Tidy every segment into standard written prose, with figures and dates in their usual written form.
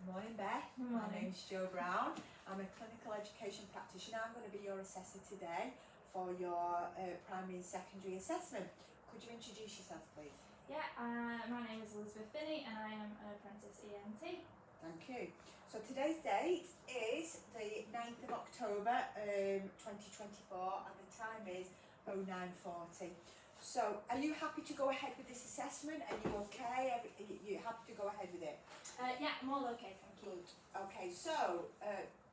Good morning, Beth. Good My morning. name's Jo Brown. I'm a clinical education practitioner. I'm going to be your assessor today for your primary and secondary assessment. Could you introduce yourself, please? Yeah, my name is Elizabeth Finney and I am an apprentice ENT. Thank you. So today's date is the 9th of October 2024 and the time is 09:40. So are you happy to go ahead with this assessment? Are you okay? You happy to go ahead with it? Yeah, I'm all okay, thank you. Good. Okay, so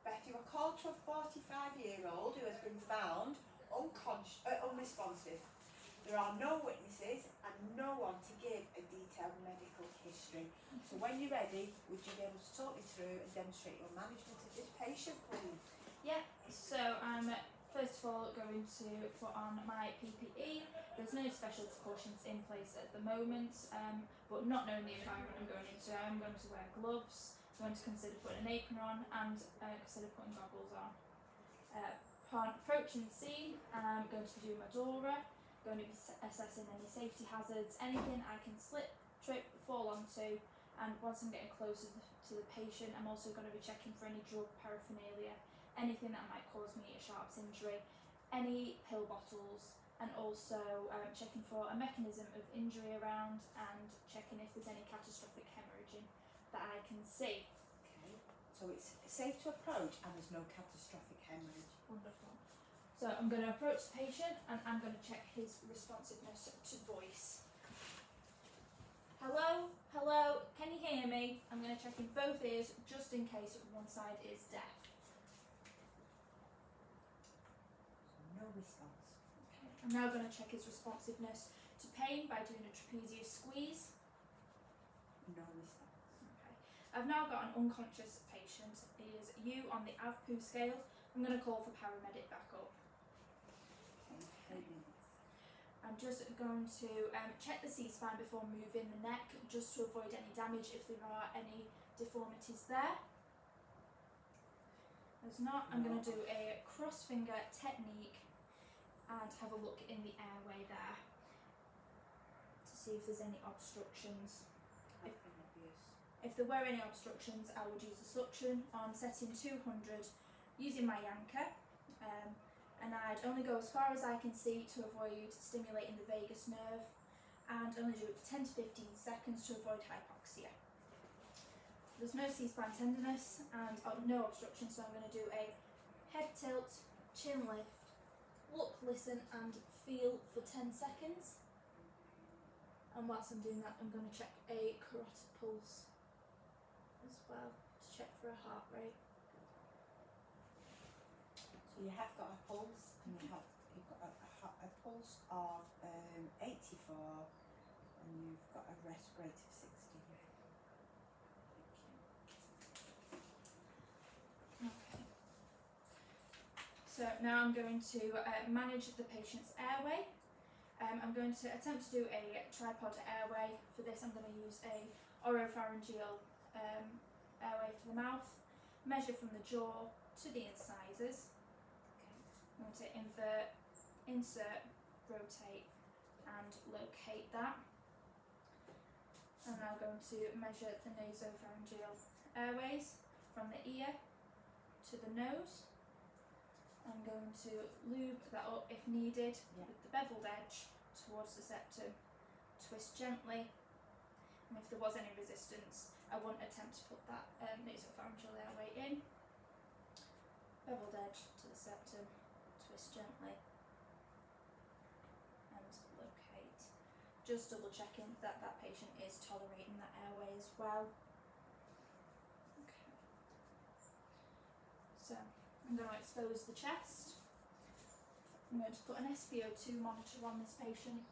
Beth, you were called to a 45-year-old who has been found unresponsive. There are no witnesses and no one to give a detailed medical history. So when you're ready, would you be able to talk me through and demonstrate your management of this patient, please? Yeah, so I'm first of all going to put on my PPE. There's no special precautions in place at the moment, but not knowing the environment I'm going into, I'm going to wear gloves, I'm going to consider putting an apron on and consider putting goggles on. Upon approaching the scene, I'm going to do my DORA, going to be assessing any safety hazards, anything I can slip, trip, fall onto, and once I'm getting closer to the patient, I'm also going to be checking for any drug paraphernalia, anything that might cause me a sharps injury, any pill bottles, and also checking for a mechanism of injury around and checking if there's any catastrophic hemorrhaging that I can see. Okay, so it's safe to approach and there's no catastrophic hemorrhage. Wonderful. So I'm going to approach the patient and I'm going to check his responsiveness to voice. Hello, hello, can you hear me? I'm going to check in both ears just in case one side is deaf. No response. Okay. I'm now going to check his responsiveness to pain by doing a trapezius squeeze. No response. Okay. I've now got an unconscious patient. He is U on the AVPU scale. I'm going to call for paramedic backup. Okay. I'm just going to check the C-spine before moving the neck, just to avoid any damage if there are any deformities there. There's not. I'm going to do a cross finger technique and have a look in the airway there to see if there's any obstructions. If there were any obstructions, I would use a suction on setting 200 using my yanker, and I'd only go as far as I can see to avoid stimulating the vagus nerve, and only do it for 10 to 15 seconds to avoid hypoxia. There's no C-spine tenderness and no obstruction, so I'm going to do a head tilt, chin lift, look, listen and feel for 10 seconds. And whilst I'm doing that, I'm going to check a carotid pulse as well to check for a heart rate. So you have got a pulse and you've got a pulse of 84 and you've got a rest rate of 60. Okay. So now I'm going to manage the patient's airway. I'm going to attempt to do a tripod airway. For this I'm going to use a oropharyngeal airway for the mouth, measure from the jaw to the incisors. I'm going to invert, insert, rotate and locate that. I'm now going to measure the nasopharyngeal airways from the ear to the nose. I'm going to lube that up if needed with the beveled edge towards the septum. Twist gently, and if there was any resistance, I wouldn't attempt to put that nasopharyngeal airway in. Beveled edge to the septum, twist gently, and locate. Just double checking that that patient is tolerating that airway as well. Okay. So I'm going to expose the chest. I'm going to put an SpO2 monitor on this patient.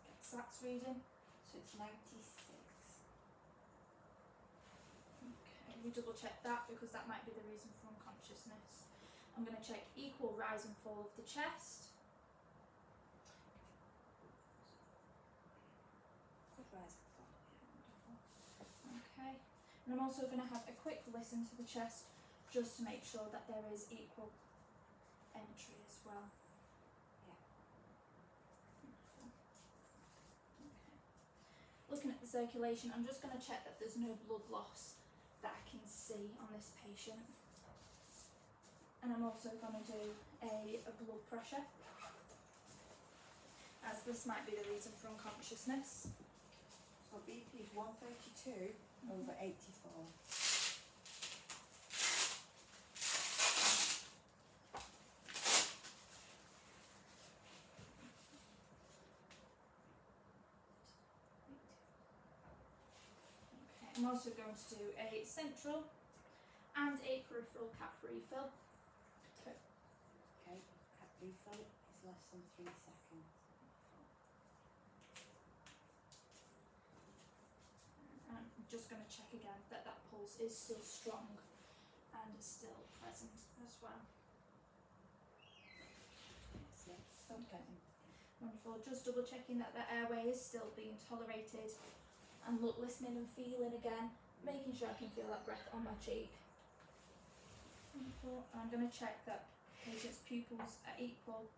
Get SATS reading. So it's 96. Okay, we double check that because that might be the reason for unconsciousness. I'm going to check equal rise and fall of the chest. Good rise and fall. Okay, and I'm also going to have a quick listen to the chest just to make sure that there is equal entry as well. Yeah. Okay. Looking at the circulation. I'm just going to check that there's no blood loss that I can see on this patient. And I'm also going to do a blood pressure, as this might be the reason for unconsciousness. So BP is 132 over 84. I'm also going to do a central and a peripheral cap refill. Okay, cap refill is less than 3 seconds. And I'm just going to check again that that pulse is still strong and still present as well. Yes, okay. Wonderful. Just double checking that the airway is still being tolerated, and listening and feeling again, making sure I can feel that breath on my cheek. Wonderful. I'm going to check that patient's pupils are equal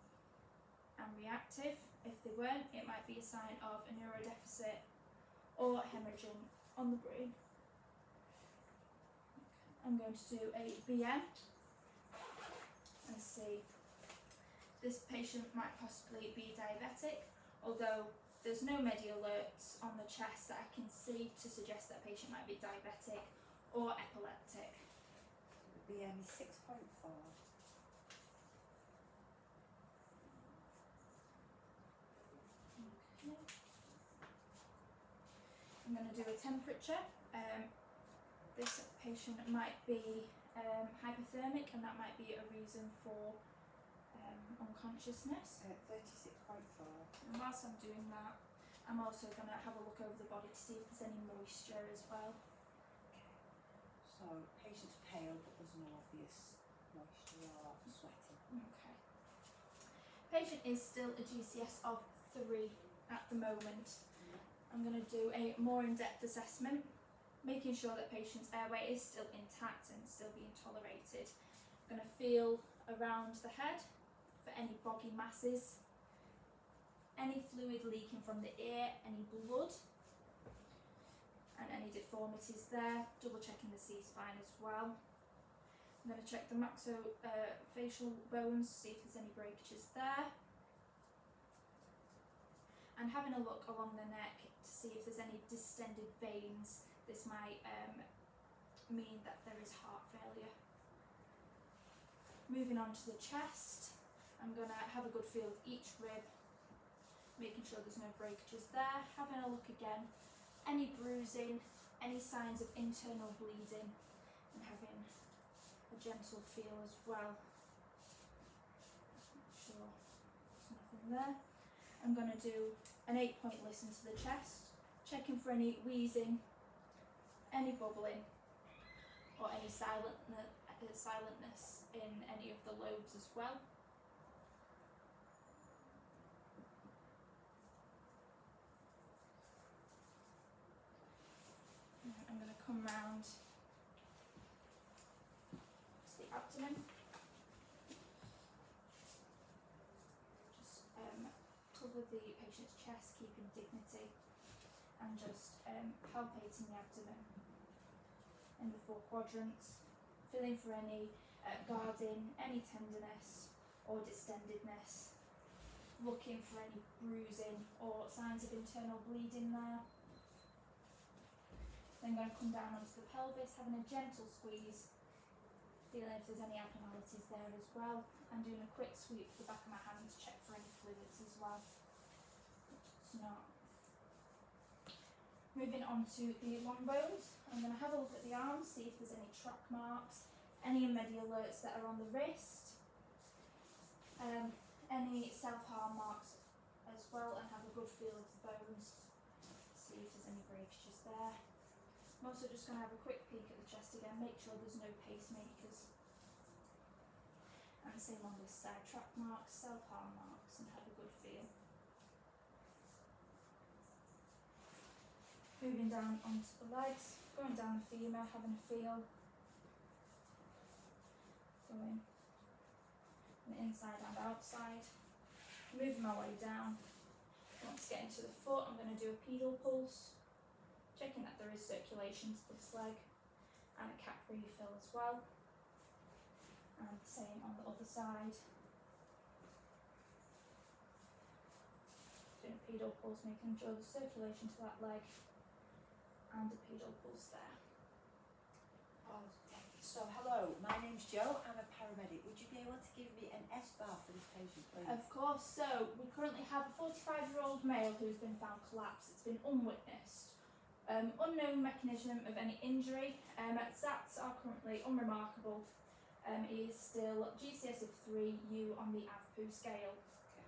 and reactive. If they weren't, it might be a sign of a neurodeficit or hemorrhaging on the brain. I'm going to do a BM and see. This patient might possibly be diabetic, although there's no media alerts on the chest that I can see to suggest that patient might be diabetic or epileptic. The BM is 6.4. Okay. I'm going to do a temperature. This patient might be hypothermic, and that might be a reason for unconsciousness. 36.4. And whilst I'm doing that, I'm also going to have a look over the body to see if there's any moisture as well. So patient's pale, but there's no obvious moisture or sweating. Okay. Patient is still a GCS of 3 at the moment. I'm going to do a more in-depth assessment, making sure that patient's airway is still intact and still being tolerated. I'm going to feel around the head for any boggy masses, any fluid leaking from the ear, any blood, and any deformities there. Double checking the C-spine as well. I'm going to check the maxillofacial bones, see if there's any breakages there. And having a look along the neck to see if there's any distended veins. This might mean that there is heart failure. Moving on to the chest, I'm going to have a good feel of each rib, making sure there's no breakages there. Having a look again, any bruising, any signs of internal bleeding, and having a gentle feel as well. Make sure there's nothing there. I'm going to do an 8-point listen to the chest, checking for any wheezing, any bubbling, or any silentness in any of the lobes as well. I'm going to come round to the abdomen. Just cover the patient's chest, keeping dignity, and just palpating the abdomen in the 4 quadrants, feeling for any guarding, any tenderness or distendedness, looking for any bruising or signs of internal bleeding there. Then going to come down onto the pelvis, having a gentle squeeze, feeling if there's any abnormalities there as well, and doing a quick sweep to the back of my hand to check for any fluids as well, which it's not. Moving on to the long bones, I'm going to have a look at the arms, see if there's any track marks, any media alerts that are on the wrist, any self-harm marks as well, and have a good feel of the bones, see if there's any breakages there. I'm also just going to have a quick peek at the chest again, make sure there's no pacemakers. And same on this side, track marks, self-harm marks, and have a good feel. Moving down onto the legs, going down the femur, having a feel. Going on the inside and outside. Moving my way down. Once getting to the foot, I'm going to do a pedal pulse. checking that there is circulation to this leg, and a cap refill as well. And the same on the other side. Doing a pedal pulse, making sure there's circulation to that leg, and a pedal pulse there. Okay. So hello, my name's Jo, I'm a paramedic. Would you be able to give me an S-bar for this patient, please? Of course. So we currently have a 45-year-old male who's been found collapsed. It's been unwitnessed. Unknown mechanism of any injury. SATs are currently unremarkable. He is still GCS of 3, U on the AVPU scale. Okay.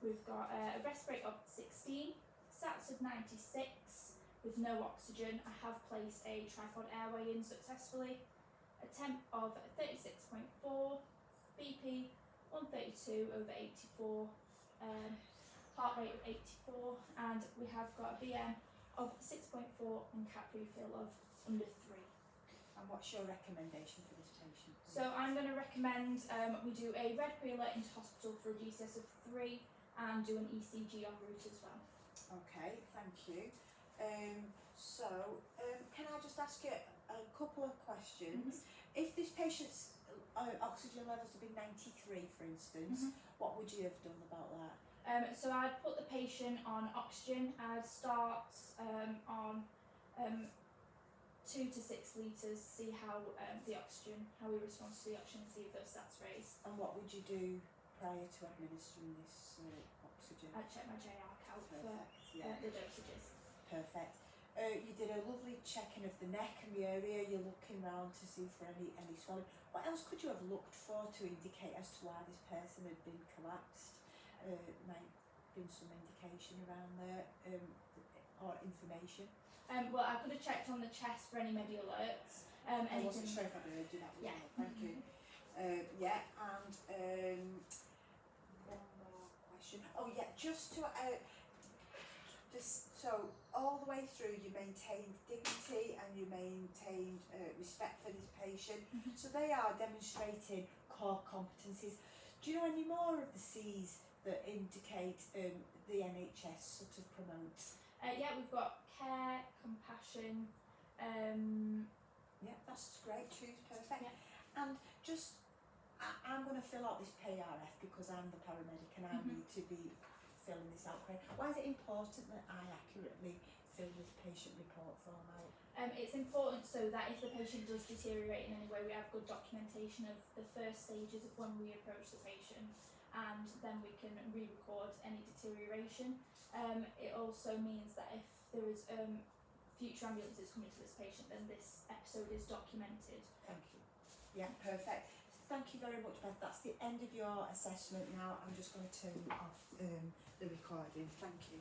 We've got a rest rate of 16, SATs of 96 with no oxygen. I have placed a tripod airway in successfully. A temp of 36.4, BP 132/84, heart rate of 84, and we have got a BM of 6.4 and cap refill of under 3. And what's your recommendation for this patient, please? So I'm going to recommend we do a red pre-alert into hospital for a GCS of 3 and do an ECG en route as well. Okay, thank you. Can I just ask you a couple of questions? If this patient's oxygen levels have been 93, for instance, what would you have done about that? So I'd put the patient on oxygen. I'd start on 2 to 6 litres, see how the oxygen, how he responds to the oxygen, and see if those stats raise. And what would you do prior to administering this oxygen? I'd check my JR count for Yeah. the dosages. Perfect. You did a lovely checking of the neck and the area. You're looking round to see for any swelling. What else could you have looked for to indicate as to why this person had been collapsed? Might been some indication around there, or information. Well, I could have checked on the chest for any media alerts. I wasn't sure if I'd heard you. That was Yeah. all. Thank you. And one more question. Oh yeah, just to so all the way through you maintained dignity and you maintained respect for this patient. So they are demonstrating core competencies. Do you know any more of the C's that indicate the NHS sort of promotes? Yeah, we've got care, compassion. Yeah, that's great. Two's perfect. Yeah. And just, I'm going to fill out this PRF because I'm the paramedic and I need to be filling this out. Why is it important that I accurately fill this patient report form out? It's important so that if the patient does deteriorate in any way, we have good documentation of the first stages of when we approach the patient, and then we can re-record any deterioration. It also means that if there is future ambulances coming to this patient, then this episode is documented. Thank you. Yeah, perfect. Thank you very much, Beth. That's the end of your assessment now. I'm just going to turn off the recording. Thank you.